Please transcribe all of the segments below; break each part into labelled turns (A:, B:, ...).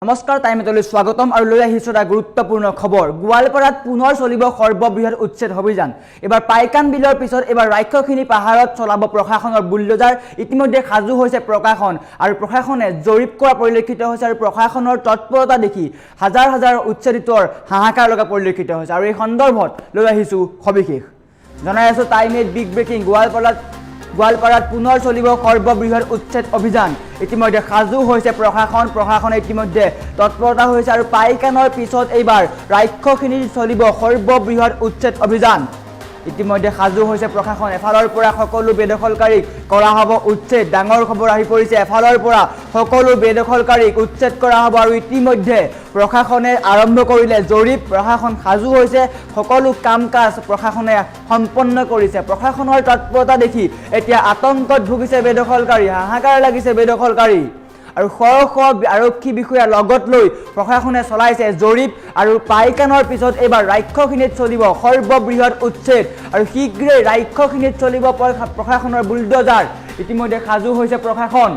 A: নমস্কাৰ টাইমলৈ স্বাগতম আৰু লৈ আহিছো এটা গুৰুত্বপূৰ্ণ খবৰ গোৱালপাৰাত পুনৰ চলিব সৰ্ববৃহৎ উচ্ছেদ অভিযান এবাৰ পাইকান বিলৰ পিছত এবাৰ ৰাক্ষসখিনি পাহাৰত চলাব প্ৰশাসনৰ বুলডোজাৰ ইতিমধ্যে সাজু হৈছে প্ৰশাসন আৰু প্ৰশাসনে জৰীপ কৰা পৰিলক্ষিত হৈছে আৰু প্ৰশাসনৰ তৎপৰতা দেখি হাজাৰ হাজাৰ উচ্ছেদিতৰ হাহাকাৰ লগা পৰিলক্ষিত হৈছে আৰু এই সন্দৰ্ভত লৈ আহিছো সবিশেষ জনাই আছো টাইমে বিগ ব্ৰেকিং গোৱালপাৰাত পুনৰ চলিব সৰ্ববৃহৎ উচ্ছেদ অভিযান ইতিমধ্যে সাজু হৈছে প্ৰশাসনে ইতিমধ্যে তৎপৰতা হৈছে আৰু পাইকানৰ পিছত এইবাৰ ৰাক্ষসখিনি চলিব সৰ্ববৃহৎ উচ্ছেদ অভিযান ইতিমধ্যে সাজু হৈছে প্ৰশাসন এফালৰ পৰা সকলো বেদখলকাৰীক কৰা হ'ব উচ্ছেদ ডাঙৰ খবৰ আহি পৰিছে এফালৰ পৰা সকলো বেদখলকাৰীক উচ্ছেদ কৰা হ'ব আৰু ইতিমধ্যে প্ৰশাসনে আৰম্ভ কৰিলে জৰীপ প্ৰশাসন সাজু হৈছে সকলো কাম কাজ প্ৰশাসনে সম্পন্ন কৰিছে প্ৰশাসনৰ তৎপৰতা দেখি এতিয়া আতংকত ভুগিছে বেদখলকাৰী হাহাকাৰ লাগিছে বেদখলকাৰী আৰু শ আৰক্ষী বিষয়া লগত লৈ প্ৰশাসনে চলাইছে জৰীপ আৰু পাইকানৰ পিছত এবাৰ ৰাক্ষসখিনিত চলিব সৰ্ববৃহৎ উচ্ছেদ আৰু শীঘ্ৰেই ৰাক্ষসখিনিত চলিব প্ৰশাসনৰ বুলডোজাৰ ইতিমধ্যে সাজু হৈছে প্ৰশাসন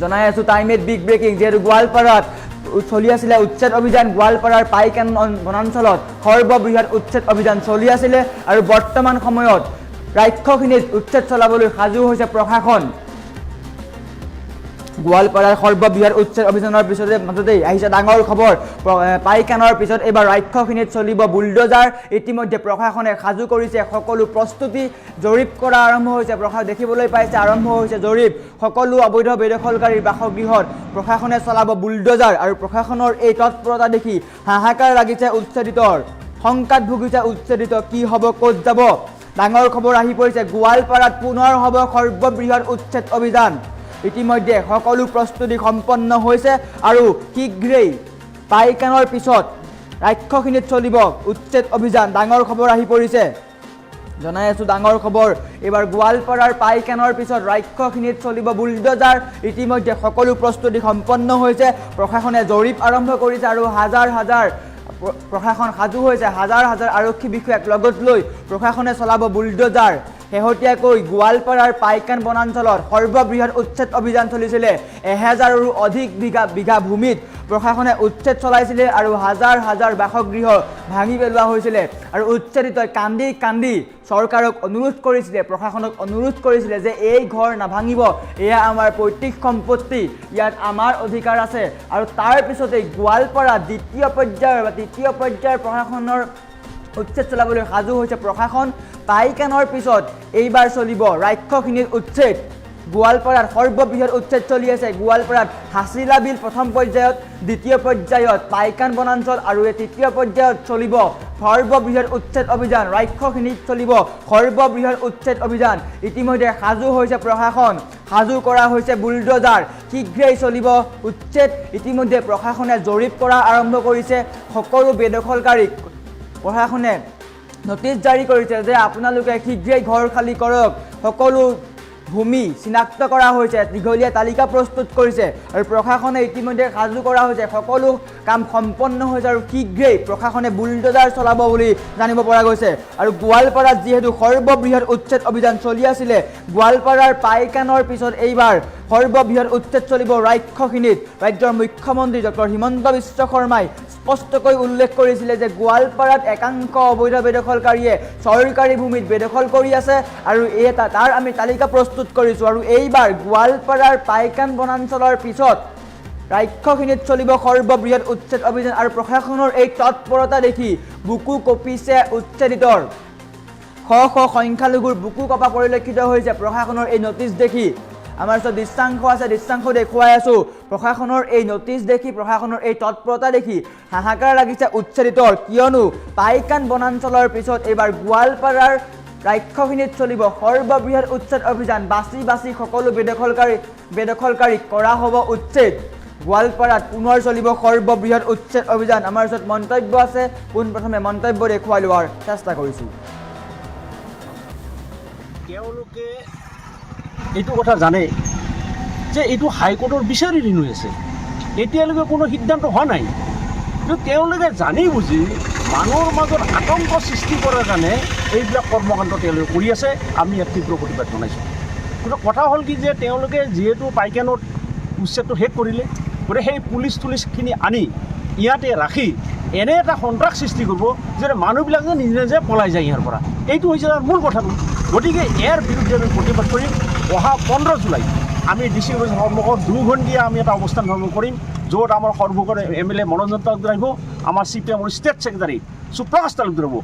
A: জনাই আছো টাইমেট বিগ ব্ৰেকিং যেহেতু গোৱালপাৰাত চলি আছিলে উচ্ছেদ অভিযান গোৱালপাৰাৰ পাইকান বনাঞ্চলত সৰ্ববৃহৎ উচ্ছেদ অভিযান চলি আছিলে আৰু বৰ্তমান সময়ত ৰাক্ষসখিনিত উচ্ছেদ চলাবলৈ সাজু হৈছে প্ৰশাসন গোৱালপাৰাৰ সৰ্ববৃহৎ উচ্ছেদ অভিযানৰ পিছতে মাজতেই আহিছে ডাঙৰ খবৰ পাইকানৰ পিছত এবাৰ ৰাক্ষসখিনিত চলিব বুলডোজাৰ ইতিমধ্যে প্ৰশাসনে সাজু কৰিছে সকলো প্ৰস্তুতি জৰীপ কৰা আৰম্ভ হৈছে দেখিবলৈ পাইছে আৰম্ভ হৈছে জৰীপ সকলো অবৈধ বেদখলকাৰীৰ বাসগৃহত প্ৰশাসনে চলাব বুলডোজাৰ আৰু প্ৰশাসনৰ এই তৎপৰতা দেখি হাহাকাৰ লাগিছে উচ্ছেদিতৰ শংকাত ভুগিছে উচ্ছেদিত কি হ'ব ক'ত যাব ডাঙৰ খবৰ আহি পৰিছে গোৱালপাৰাত পুনৰ হ'ব সৰ্ববৃহৎ উচ্ছেদ অভিযান ইতিমধ্যে সকলো প্ৰস্তুতি সম্পন্ন হৈছে আৰু শীঘ্ৰেই পাইকানৰ পিছত ৰাক্ষসখিনিত চলিব উচ্ছেদ অভিযান ডাঙৰ খবৰ আহি পৰিছে জনাই আছো ডাঙৰ খবৰ এবাৰ গোৱালপাৰাৰ পাইকানৰ পিছত ৰাক্ষসখিনিত চলিব বুলডোজাৰ ইতিমধ্যে সকলো প্ৰস্তুতি সম্পন্ন হৈছে প্ৰশাসনে জৰীপ আৰম্ভ কৰিছে আৰু হাজাৰ হাজাৰ প্ৰশাসন সাজু হৈছে হাজাৰ হাজাৰ আৰক্ষী বিষয়াক লগত লৈ প্ৰশাসনে চলাব বুলডোজাৰ শেহতীয়াকৈ গোৱালপাৰাৰ পাইকান বনাঞ্চলত সৰ্ববৃহৎ উচ্ছেদ অভিযান চলিছিলে 1000ৰো অধিক বিঘা ভূমিত প্ৰশাসনে উচ্ছেদ চলাইছিলে আৰু হাজাৰ হাজাৰ বাসগৃহ ভাঙি পেলোৱা হৈছিলে আৰু উচ্ছেদিতই কান্দি কান্দি চৰকাৰক অনুৰোধ কৰিছিলে প্ৰশাসনক অনুৰোধ কৰিছিলে যে এই ঘৰ নাভাঙিব এয়া আমাৰ পৈতৃক সম্পত্তি ইয়াত আমাৰ অধিকাৰ আছে আৰু তাৰ পিছতেই গোৱালপাৰা দ্বিতীয় পৰ্যায়ৰ প্ৰশাসনৰ উচ্ছেদ চলাবলৈ সাজু হৈছে প্ৰশাসন পাইকানৰ পিছত এইবাৰ চলিব ৰাক্ষসখিনিৰ উচ্ছেদ গোৱালপাৰাত সৰ্ববৃহৎ উচ্ছেদ চলি আছে গোৱালপাৰাত হাছিলা বিল প্ৰথম পৰ্যায়ত দ্বিতীয় পৰ্যায়ত পাইকান বনাঞ্চল আৰু তৃতীয় পৰ্যায়ত চলিব সৰ্ববৃহৎ উচ্ছেদ অভিযান ৰাক্ষসখিনিত চলিব সৰ্ববৃহৎ উচ্ছেদ অভিযান ইতিমধ্যে সাজু হৈছে প্ৰশাসন সাজু কৰা হৈছে বুলডোজাৰ শীঘ্ৰেই চলিব উচ্ছেদ ইতিমধ্যে প্ৰশাসনে জৰীপ কৰা আৰম্ভ কৰিছে সকলো বেদখলকাৰীক প্ৰশাসনে নটিচ জাৰি কৰিছে যে আপোনালোকে শীঘ্ৰেই ঘৰ খালী কৰক সকলো ভূমি চিনাক্ত কৰা হৈছে দীঘলীয়া তালিকা প্ৰস্তুত কৰিছে আৰু প্ৰশাসনে ইতিমধ্যে সাজু কৰা হৈছে সকলো কাম সম্পন্ন হৈছে আৰু শীঘ্ৰেই প্ৰশাসনে বুলডোজাৰ চলাব বুলি জানিব পৰা গৈছে আৰু গোৱালপাৰাত যিহেতু সৰ্ববৃহৎ উচ্ছেদ অভিযান চলি আছিলে গোৱালপাৰাৰ পাইকানৰ পিছত এইবাৰ সৰ্ববৃহৎ উচ্ছেদ চলিব ৰাক্ষসখিনিত ৰাজ্যৰ মুখ্যমন্ত্ৰী ডক্টৰ হিমন্ত বিশ্ব শৰ্মাই স্পষ্টকৈ উল্লেখ কৰিছিলে যে গোৱালপাৰাত একাংশ অবৈধ বেদখলকাৰীয়ে চৰকাৰী ভূমিত বেদখল কৰি আছে আৰু তাৰ আমি তালিকা প্ৰস্তুত কৰিছোঁ আৰু এইবাৰ গোৱালপাৰাৰ পাইকান বনাঞ্চলৰ পিছত ৰাক্ষসখিনিত চলিব সৰ্ববৃহৎ উচ্ছেদ অভিযান আৰু প্ৰশাসনৰ এই তৎপৰতা দেখি বুকু কঁপিছে উচ্ছেদিতৰ শ সংখ্যালঘুৰ বুকু কঁপা পৰিলক্ষিত হৈছে প্ৰশাসনৰ এই নটিচ দেখি আমাৰ ওচৰত দৃশ্যাংশ আছে দৃশ্যাংশ দেখুৱাই আছোঁ প্ৰশাসনৰ এই নটিচ দেখি প্ৰশাসনৰ এই তৎপৰতা দেখি হাহাকাৰ লাগিছে উচ্ছেদিতৰ কিয়নো পাইকান বনাঞ্চলৰ পিছত এইবাৰ গোৱালপাৰাৰ ৰাক্ষসখিনিত চলিব সৰ্ববৃহৎ উচ্ছেদ অভিযান বাছি বাছি সকলো বেদখলকাৰীক কৰা হ'ব উচ্ছেদ গোৱালপাৰাত পুনৰ চলিব সৰ্ববৃহৎ উচ্ছেদ অভিযান আমাৰ ওচৰত মন্তব্য আছে পোনপ্ৰথমে মন্তব্য দেখুৱাই লোৱাৰ চেষ্টা কৰিছোঁ
B: তেওঁলোকে এইটো কথা জানে যে এইটো হাইকোৰ্টৰ বিচাৰি ঋণ হৈ আছে এতিয়ালৈকে কোনো সিদ্ধান্ত হোৱা নাই কিন্তু তেওঁলোকে জানি বুজি মানুহৰ মাজত আতংক সৃষ্টি কৰাৰ কাৰণে এইবিলাক কৰ্মকাণ্ড তেওঁলোকে কৰি আছে আমি ইয়াত তীব্ৰ প্ৰতিবাদ জনাইছোঁ কিন্তু কথা হ'ল কি যে তেওঁলোকে যিহেতু পাইকানত উচ্ছেদটো শেষ কৰিলে গতিকে সেই পুলিচখিনি আনি ইয়াতে ৰাখি এনে এটা সন্ত্ৰাস সৃষ্টি কৰিব যে মানুহবিলাক যে নিজে নিজে পলাই যায় ইয়াৰ পৰা। এইটো হৈছে তাৰ মূল কথাটো। গতিকে ইয়াৰ বিৰুদ্ধে আমি প্ৰতিবাদ কৰিম। অহা 15 জুলাই আমি DC অফিচৰ সন্মুখত 2 ঘণ্টীয়া আমি এটা অৱস্থান ধৰ্ম কৰিম, য'ত আমাৰ সৰ্বকৰে MLA মনোৰঞ্জন তালুকদাৰ আহিব, আমাৰ CPM state secretary Suprakash Talukdar আহিব।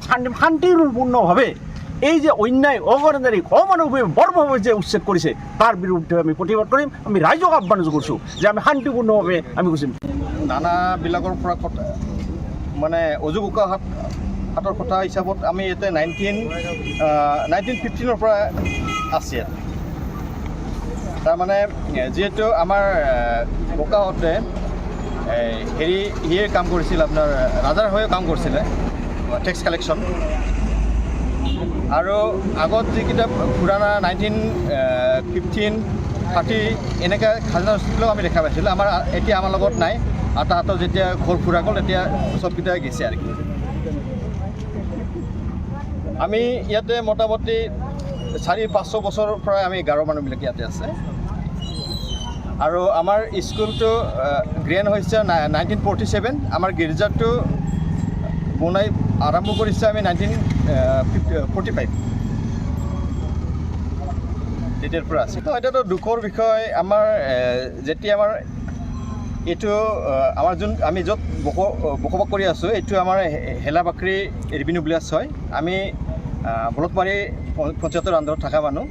B: শান্তিপূৰ্ণভাৱে এই যে অন্যায় অগণতান্ত্ৰিক অমানৱিক বৰ্বৰভাৱে যে উচ্ছেদ কৰিছে তাৰ বিৰুদ্ধে আমি প্ৰতিবাদ কৰিম। আমি ৰাইজক আহ্বান কৰিছোঁ যে আমি শান্তিপূৰ্ণভাৱে আমি গুচিম।
C: নানাবিলাকৰ পৰা মানে অযোগ হাতৰ কথা হিচাপত আমি ইয়াতে 1915 পৰা আছে। তাৰমানে যিহেতু আমাৰ ককাহঁতে হেৰিয়ে কাম কৰিছিল, আপোনাৰ ৰাজাৰ হৈও কাম কৰিছিলে টেক্স কালেকশ্যন। আৰু আগত যিকেইটা পুৰাণা 1915, 30 এনেকৈ খাজনা ৰচিদবিলাক আমি দেখা পাইছিলোঁ। এতিয়া আমাৰ লগত নাই, আৰু তাহাঁতৰ যেতিয়া ঘৰ ফুৰা গ'ল তেতিয়া চবকেইটা গেছে আৰু কি। আমি ইয়াতে মোটামুটি 400-500 বছৰৰ পৰা আমি গাৰো মানুহবিলাক ইয়াতে আছে। আৰু আমাৰ স্কুলটো গ্ৰেণ্ড হৈছে 1947। আমাৰ গীৰ্জাটো বনাই আৰম্ভ কৰিছে আমি 1945 তেতিয়াৰ পৰা আছে। এতিয়াতো দুখৰ বিষয় আমাৰ যেতিয়া আমাৰ এইটো আমাৰ আমি য'ত বসবাস কৰি আছোঁ এইটো আমাৰ হেলাবাকৰি ৰেভিনিউ ভিলেজ হয়। আমি বলতবাৰী পঞ্চায়তৰ আণ্ডাৰত থকা মানুহ।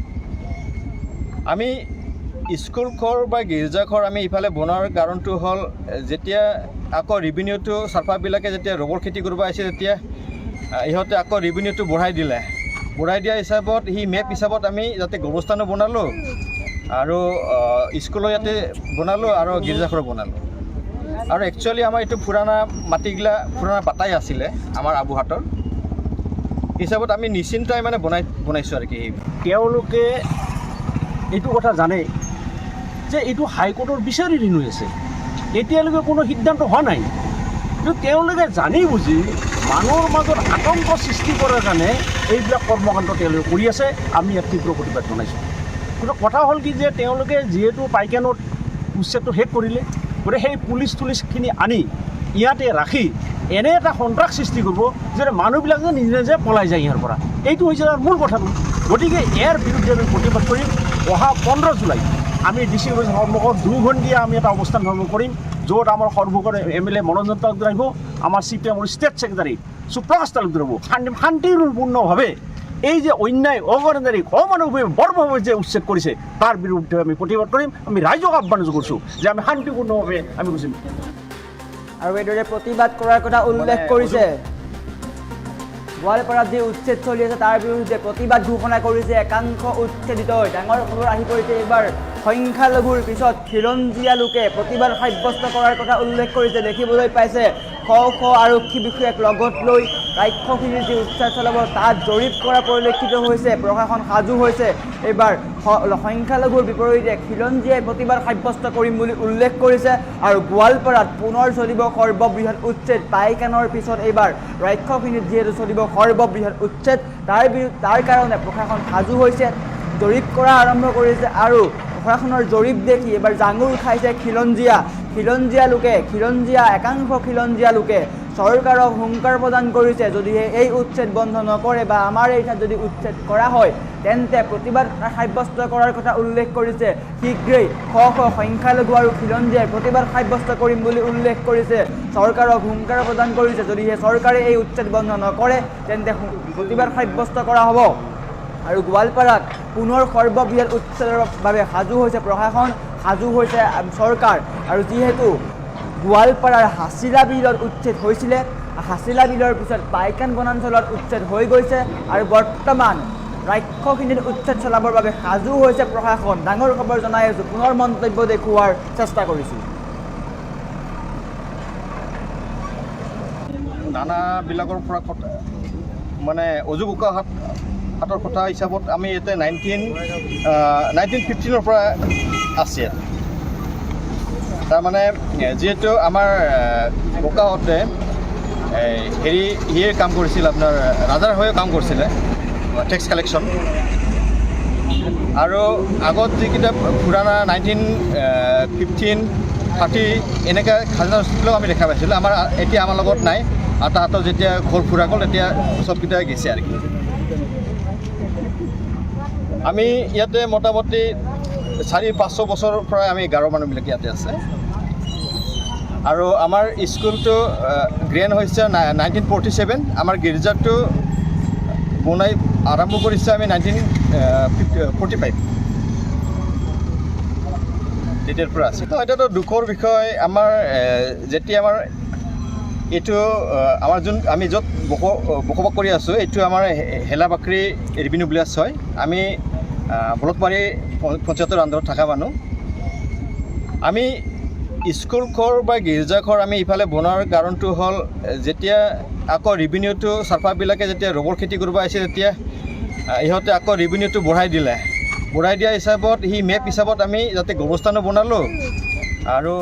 C: আমি স্কুল ঘৰ বা গীৰ্জা ঘৰ আমি ইফালে বনোৱাৰ কাৰণটো হ'ল যেতিয়া আকৌ ৰেভিনিউটো চাৰ্ফাৰবিলাকে যেতিয়া ৰবৰ খেতি কৰিব আহিছে তেতিয়া ইহঁতে আকৌ ৰেভিনিউটো বঢ়াই দিয়া হিচাপত মেপ হিচাপত আমি যাতে গৰ্ভস্থানো বনালোঁ আৰু স্কুলো ইয়াতে বনালোঁ আৰু গীৰ্জাঘৰো বনালোঁ। আৰু একচুৱেলি আমাৰ এইটো পুৰণা মাটিগিলা পুৰণা বাটাই আছিলে আমাৰ আবুহাটৰ হিচাপত আমি নিশ্চিন্তাই মানে বনাইছোঁ আৰু কি।
B: তেওঁলোকে এইটো কথা জানে যে এইটো হাইকোৰ্টৰ বিচাৰি ৰিনিউ আছে, এতিয়ালৈকে কোনো সিদ্ধান্ত হোৱা নাই। কিন্তু তেওঁলোকে জানি বুজি মানুহৰ মাজত আতংক সৃষ্টি কৰাৰ কাৰণে এইবিলাক কৰ্মকাণ্ড তেওঁলোকে কৰি আছে। আমি ইয়াত তীব্ৰ প্ৰতিবাদ জনাইছোঁ। কিন্তু কথা হ'ল কি যে তেওঁলোকে যিহেতু পাইকানত উচ্ছেদটো শেষ কৰিলে, গতিকে সেই পুলিচখিনি আনি ইয়াতে ৰাখি এনে এটা সন্ত্ৰাস সৃষ্টি কৰিব যে মানুহবিলাক যে নিজে নিজে পলাই যায় ইয়াৰ পৰা। এইটো হৈছে তাৰ মূল কথাটো। গতিকে ইয়াৰ বিৰুদ্ধে আমি প্ৰতিবাদ কৰিম। অহা 15 জুলাই আমি DC অফিচৰ সন্মুখত 2 ঘণ্টীয়া আমি এটা অৱস্থান ধৰ্ম কৰিম, য'ত আমাৰ সৰ্বকৰে MLA মনোৰঞ্জন তালুকদাৰ আহিব, আমাৰ CPM state secretary Suprakash Talukdar আহিব। শান্তিপূৰ্ণভাৱে এই যে অন্যায় অগণতান্ত্ৰিক অমানৱিক বৰ্বৰভাৱে যে উচ্ছেদ কৰিছে তাৰ বিৰুদ্ধে আমি প্ৰতিবাদ কৰিম। আমি ৰাইজক আহ্বান কৰিছোঁ যে আমি শান্তিপূৰ্ণভাৱে আমি গুচিম।
A: আৰু এইদৰে প্ৰতিবাদ কৰাৰ কথা উল্লেখ কৰিছে। গোৱালপাৰাত যি উচ্ছেদ চলি আছে তাৰ বিৰুদ্ধে প্ৰতিবাদ ঘোষণা কৰিছে একাংশ উচ্ছেদিত। ডাঙৰ খবৰ আহি পৰিছে এইবাৰ সংখ্যালঘুৰ পিছত খিলঞ্জীয়া লোকে প্ৰতিবাদ সাব্যস্ত কৰাৰ কথা উল্লেখ কৰিছে। দেখিবলৈ পাইছে শ আৰক্ষী বিষয়াক লগত লৈ ৰাক্ষসখিনিৰ যি উচ্ছেদ চলাব তাত জৰীপ কৰা পৰিলক্ষিত হৈছে। প্ৰশাসন সাজু হৈছে। এইবাৰ সংখ্যালঘুৰ বিপৰীতে খিলঞ্জীয়াই প্ৰতিবাদ সাব্যস্ত কৰিম বুলি উল্লেখ কৰিছে। আৰু গোৱালপাৰাত পুনৰ চলিব সৰ্ববৃহৎ উচ্ছেদ। পাইকানৰ পিছত এইবাৰ ৰাক্ষসখিনিত যিহেতু চলিব সৰ্ববৃহৎ উচ্ছেদ, তাৰ কাৰণে প্ৰশাসন সাজু হৈছে, জৰীপ কৰা আৰম্ভ কৰিছে। আৰু প্ৰশাসনৰ জৰীপ দেখি এইবাৰ জাঙুৰ খাইছে একাংশ খিলঞ্জীয়া লোকে চৰকাৰক হুংকাৰ প্ৰদান কৰিছে। যদিহে এই উচ্ছেদ বন্ধ নকৰে বা আমাৰ এই ঠাইত যদি উচ্ছেদ কৰা হয় তেন্তে প্ৰতিবাদ সাব্যস্ত কৰাৰ কথা উল্লেখ কৰিছে। শীঘ্ৰেই শ সংখ্যালঘু আৰু খিলঞ্জীয়াই প্ৰতিবাদ সাব্যস্ত কৰিম বুলি উল্লেখ কৰিছে। চৰকাৰক হুংকাৰ প্ৰদান কৰিছে। যদিহে চৰকাৰে এই উচ্ছেদ বন্ধ নকৰে তেন্তে প্ৰতিবাদ সাব্যস্ত কৰা হ'ব। আৰু গোৱালপাৰাত পুনৰ সৰ্ববৃহৎ উচ্ছেদৰ বাবে সাজু হৈছে প্ৰশাসন, সাজু হৈছে চৰকাৰ। আৰু যিহেতু গোৱালপাৰাৰ হাছিলা বিলত উচ্ছেদ হৈছিলে, হাছিলা বিলৰ পিছত পাইকান বনাঞ্চলত উচ্ছেদ হৈ গৈছে আৰু বৰ্তমান ৰাক্ষসখিনিৰ উচ্ছেদ চলাবৰ বাবে সাজু হৈছে প্ৰশাসন। ডাঙৰ খবৰ জনাই আছোঁ, পুনৰ মন্তব্য দেখুওৱাৰ চেষ্টা কৰিছোঁ।
C: নানাবিলাকৰ পৰা মানে অযোগ হাতৰ কথা হিচাপত আমি ইয়াতে 1915 পৰা আছে। তাৰমানে যিহেতু আমাৰ ককাহঁতে হেৰিয়ে কাম কৰিছিল, আপোনাৰ ৰাজাৰ হৈও কাম কৰিছিলে টেক্স কালেকশ্যন। আৰু আগত যিকেইটা পুৰণা 1915, 30 এনেকৈ খাজনা ৰচিদবিলাক আমি দেখা পাইছিলোঁ। এতিয়া আমাৰ লগত নাই, আৰু তাহাঁতৰ যেতিয়া ঘৰ ফুৰা গ'ল তেতিয়া চবকেইটাই গৈছে আৰু কি। আমি ইয়াতে মোটামুটি 400-500 বছৰৰ পৰা আমি গাৰো মানুহবিলাক ইয়াতে আছে, আৰু আমাৰ স্কুলটো গ্ৰেণ্ড হৈছে 1947। আমাৰ গীৰ্জাটো বনাই আৰম্ভ কৰিছে আমি 1945 তেতিয়াৰ পৰা আছে। তো এতিয়াতো দুখৰ বিষয় আমাৰ যেতিয়া আমাৰ এইটো আমাৰ আমি য'ত বসবাস কৰি আছোঁ এইটো আমাৰ হেলাবাকৰি ৰেভিনিউ ভিলেজ হয়। আমি বলকমাৰী পঞ্চায়তৰ আণ্ডাৰত থকা মানুহ। আমি স্কুলঘৰ বা গীৰ্জাঘৰ আমি ইফালে বনোৱাৰ কাৰণটো হ'ল যেতিয়া আকৌ ৰেভিনিউটো চাৰ্ফাৰবিলাকে যেতিয়া ৰবৰ খেতি কৰিব আহিছে তেতিয়া ইহঁতে আকৌ ৰেভিনিউটো বঢ়াই দিয়া হিচাপত মেপ হিচাপত আমি যাতে গোবৰস্থানো বনালোঁ, আৰু